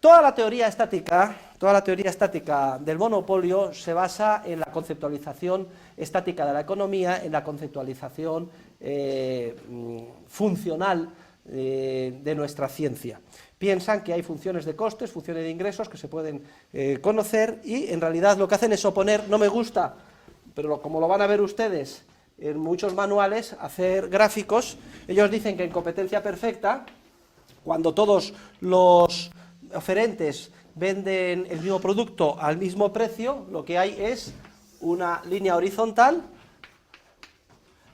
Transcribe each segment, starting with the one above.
Toda la teoría estática del monopolio se basa en la conceptualización estática de la economía, en la conceptualización funcional de nuestra ciencia. Piensan que hay funciones de costes, funciones de ingresos que se pueden conocer, y en realidad lo que hacen es oponer, no me gusta, pero como lo van a ver ustedes en muchos manuales, hacer gráficos. Ellos dicen que en competencia perfecta, cuando todos los oferentes venden el mismo producto al mismo precio, lo que hay es una línea horizontal,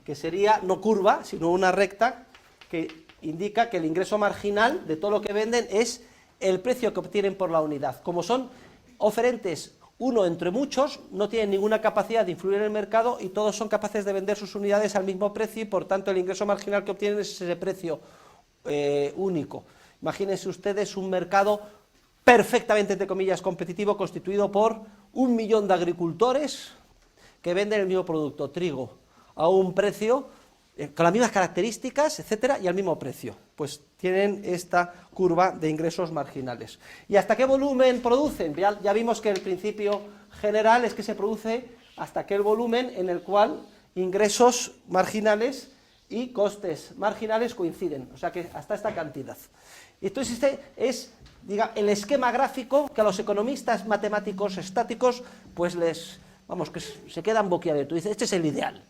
que sería no curva, sino una recta, que indica que el ingreso marginal de todo lo que venden es el precio que obtienen por la unidad. Como son oferentes uno entre muchos, no tienen ninguna capacidad de influir en el mercado y todos son capaces de vender sus unidades al mismo precio, y por tanto el ingreso marginal que obtienen es ese precio único. Imagínense ustedes un mercado perfectamente, entre comillas, competitivo, constituido por 1 millón de agricultores que venden el mismo producto, trigo, a un precio, con las mismas características, etcétera, y al mismo precio. Pues tienen esta curva de ingresos marginales. ¿Y hasta qué volumen producen? Ya vimos que el principio general es que se produce hasta aquel volumen en el cual ingresos marginales y costes marginales coinciden, o sea que hasta esta cantidad. Y entonces este es, diga, el esquema gráfico que a los economistas matemáticos estáticos pues que se quedan boquiabiertos. Dicen, este es el ideal.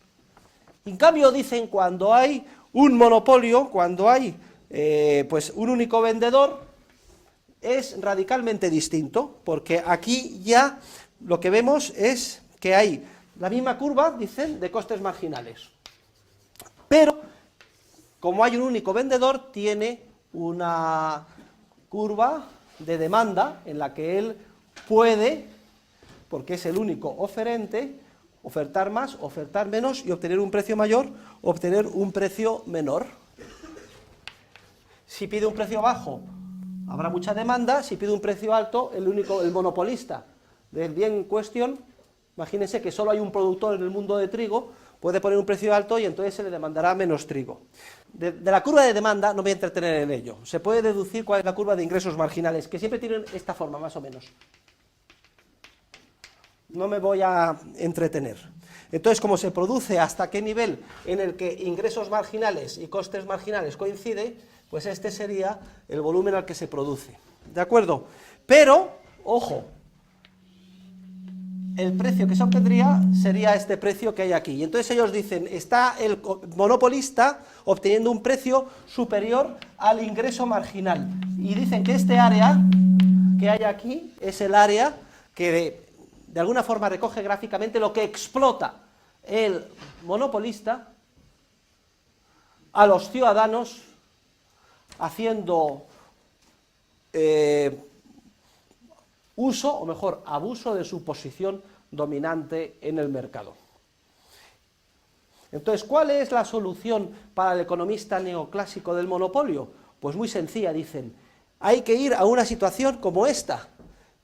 En cambio dicen, cuando hay un monopolio, cuando hay pues un único vendedor, es radicalmente distinto, porque aquí ya lo que vemos es que hay la misma curva, dicen, de costes marginales. Pero, como hay un único vendedor, tiene una curva de demanda en la que él puede, porque es el único oferente, ofertar más, ofertar menos y obtener un precio mayor, obtener un precio menor. Si pide un precio bajo, habrá mucha demanda. Si pide un precio alto, el monopolista del bien en cuestión, imagínense que solo hay un productor en el mundo de trigo, puede poner un precio alto y entonces se le demandará menos trigo. De la curva de demanda no me voy a entretener en ello. Se puede deducir cuál es la curva de ingresos marginales, que siempre tienen esta forma, más o menos. No me voy a entretener. Entonces, como se produce hasta qué nivel en el que ingresos marginales y costes marginales coinciden, pues este sería el volumen al que se produce. ¿De acuerdo? Pero, ojo, el precio que se obtendría sería este precio que hay aquí. Y entonces ellos dicen, está el monopolista obteniendo un precio superior al ingreso marginal. Y dicen que este área que hay aquí es el área que de alguna forma recoge gráficamente lo que explota el monopolista a los ciudadanos haciendo uso, o mejor, abuso de su posición dominante en el mercado. Entonces, ¿cuál es la solución para el economista neoclásico del monopolio? Pues muy sencilla, dicen, hay que ir a una situación como esta,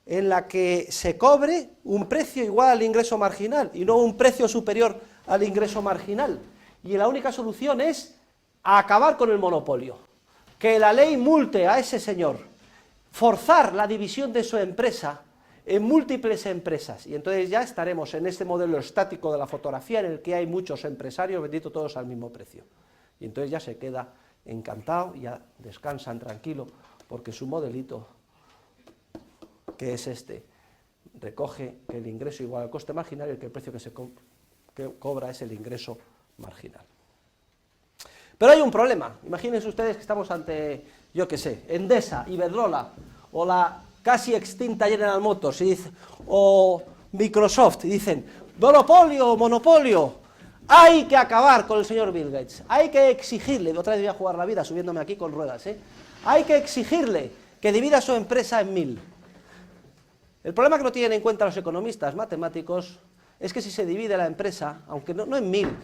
en la que se cobre un precio igual al ingreso marginal y no un precio superior al ingreso marginal. Y la única solución es acabar con el monopolio, que la ley multe a ese señor, forzar la división de su empresa en múltiples empresas, y entonces ya estaremos en este modelo estático de la fotografía en el que hay muchos empresarios vendiendo todos al mismo precio. Y entonces ya se queda encantado, ya descansan tranquilo, porque su modelito, que es este, recoge que el ingreso igual al coste marginal y que el precio que cobra es el ingreso marginal. Pero hay un problema. Imagínense ustedes que estamos ante, yo qué sé, Endesa, Iberdrola, o la casi extinta General Motors, o Microsoft, y dicen, monopolio, monopolio, hay que acabar con el señor Bill Gates, hay que exigirle, otra vez voy a jugar la vida subiéndome aquí con ruedas, hay que exigirle que divida su empresa en 1000. El problema que no tienen en cuenta los economistas matemáticos es que si se divide la empresa, aunque no en 1000,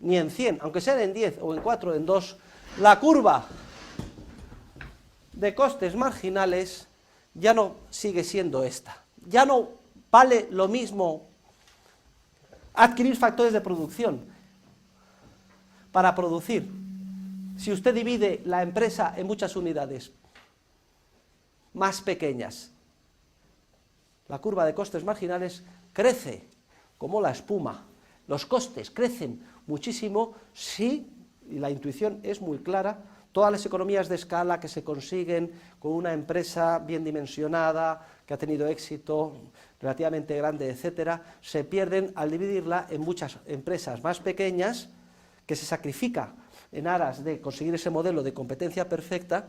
ni en 100, aunque sean en 10 o en 4 o en 2, la curva de costes marginales ya no sigue siendo esta. Ya no vale lo mismo adquirir factores de producción para producir. Si usted divide la empresa en muchas unidades, más pequeñas. La curva de costes marginales crece como la espuma. Los costes crecen muchísimo si, y la intuición es muy clara, todas las economías de escala que se consiguen con una empresa bien dimensionada, que ha tenido éxito relativamente grande, etcétera, se pierden al dividirla en muchas empresas más pequeñas, que se sacrifica en aras de conseguir ese modelo de competencia perfecta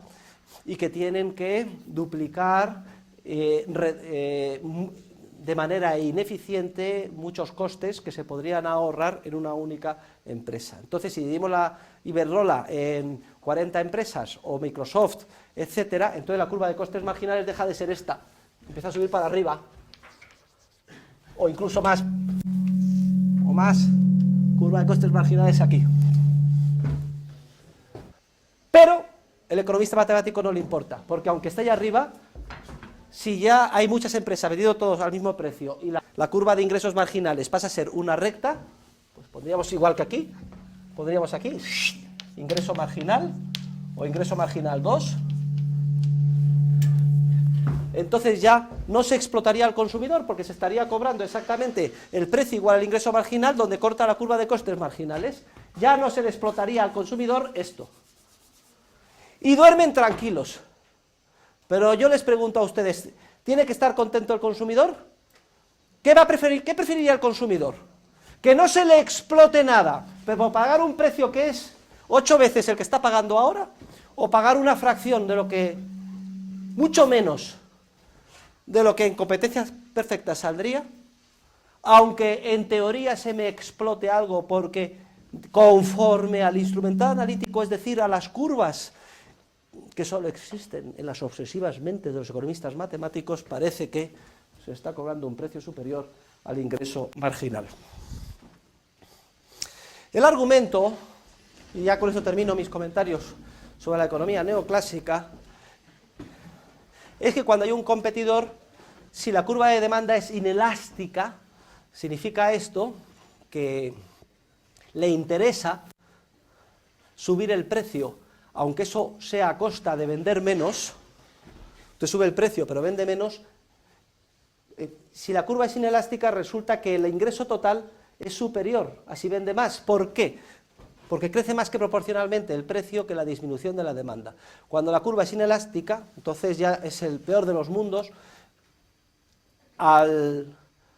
y que tienen que duplicar de manera ineficiente muchos costes que se podrían ahorrar en una única empresa. Entonces, si dividimos la Iberdrola en 40 empresas, o Microsoft, etcétera, entonces la curva de costes marginales deja de ser esta, empieza a subir para arriba, o incluso más, curva de costes marginales aquí. Pero el economista matemático no le importa, porque aunque esté allá arriba, si ya hay muchas empresas vendiendo todos al mismo precio y la curva de ingresos marginales pasa a ser una recta, pues pondríamos igual que aquí, pondríamos aquí, ingreso marginal o ingreso marginal 2, entonces ya no se explotaría al consumidor porque se estaría cobrando exactamente el precio igual al ingreso marginal donde corta la curva de costes marginales, ya no se le explotaría al consumidor esto. Y duermen tranquilos. Pero yo les pregunto a ustedes, ¿tiene que estar contento el consumidor? ¿Qué va a preferir? ¿Qué preferiría el consumidor? Que no se le explote nada, pero pagar un precio que es 8 veces el que está pagando ahora, o pagar una fracción de lo que, mucho menos de lo que en competencias perfectas saldría, aunque en teoría se me explote algo porque conforme al instrumental analítico, es decir, a las curvas que solo existen en las obsesivas mentes de los economistas matemáticos, parece que se está cobrando un precio superior al ingreso marginal. El argumento, y ya con esto termino mis comentarios sobre la economía neoclásica, es que cuando hay un competidor, si la curva de demanda es inelástica, significa esto que le interesa subir el precio, aunque eso sea a costa de vender menos. Usted sube el precio pero vende menos. Si la curva es inelástica, resulta que el ingreso total es superior, así vende más. ¿Por qué? Porque crece más que proporcionalmente el precio que la disminución de la demanda. Cuando la curva es inelástica, entonces ya es el peor de los mundos. Al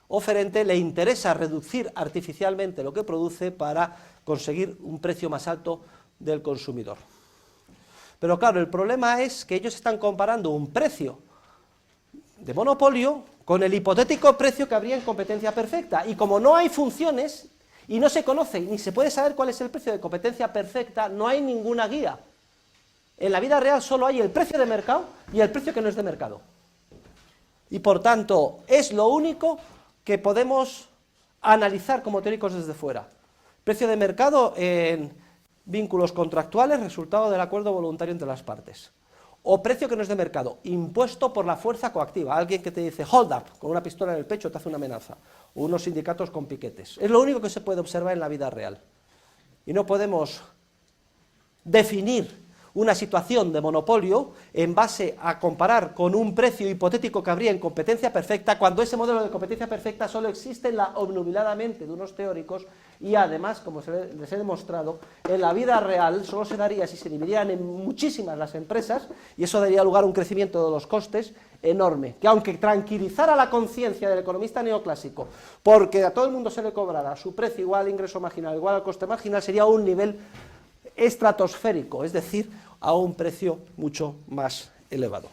oferente le interesa reducir artificialmente lo que produce para conseguir un precio más alto del consumidor. Pero claro, el problema es que ellos están comparando un precio de monopolio con el hipotético precio que habría en competencia perfecta, y como no hay funciones y no se conoce ni se puede saber cuál es el precio de competencia perfecta, no hay ninguna guía. En la vida real solo hay el precio de mercado y el precio que no es de mercado. Y por tanto, es lo único que podemos analizar como teóricos desde fuera. Precio de mercado en vínculos contractuales, resultado del acuerdo voluntario entre las partes. O precio que no es de mercado, impuesto por la fuerza coactiva, alguien que te dice hold up, con una pistola en el pecho te hace una amenaza, o unos sindicatos con piquetes. Es lo único que se puede observar en la vida real. Y no podemos definir una situación de monopolio en base a comparar con un precio hipotético que habría en competencia perfecta, cuando ese modelo de competencia perfecta solo existe en la obnubilada mente de unos teóricos, y además, como les he demostrado, en la vida real solo se daría si se dividieran en muchísimas las empresas, y eso daría lugar a un crecimiento de los costes enorme, que aunque tranquilizara la conciencia del economista neoclásico, porque a todo el mundo se le cobrara su precio igual al ingreso marginal, igual al coste marginal, sería un nivel estratosférico, es decir, a un precio mucho más elevado.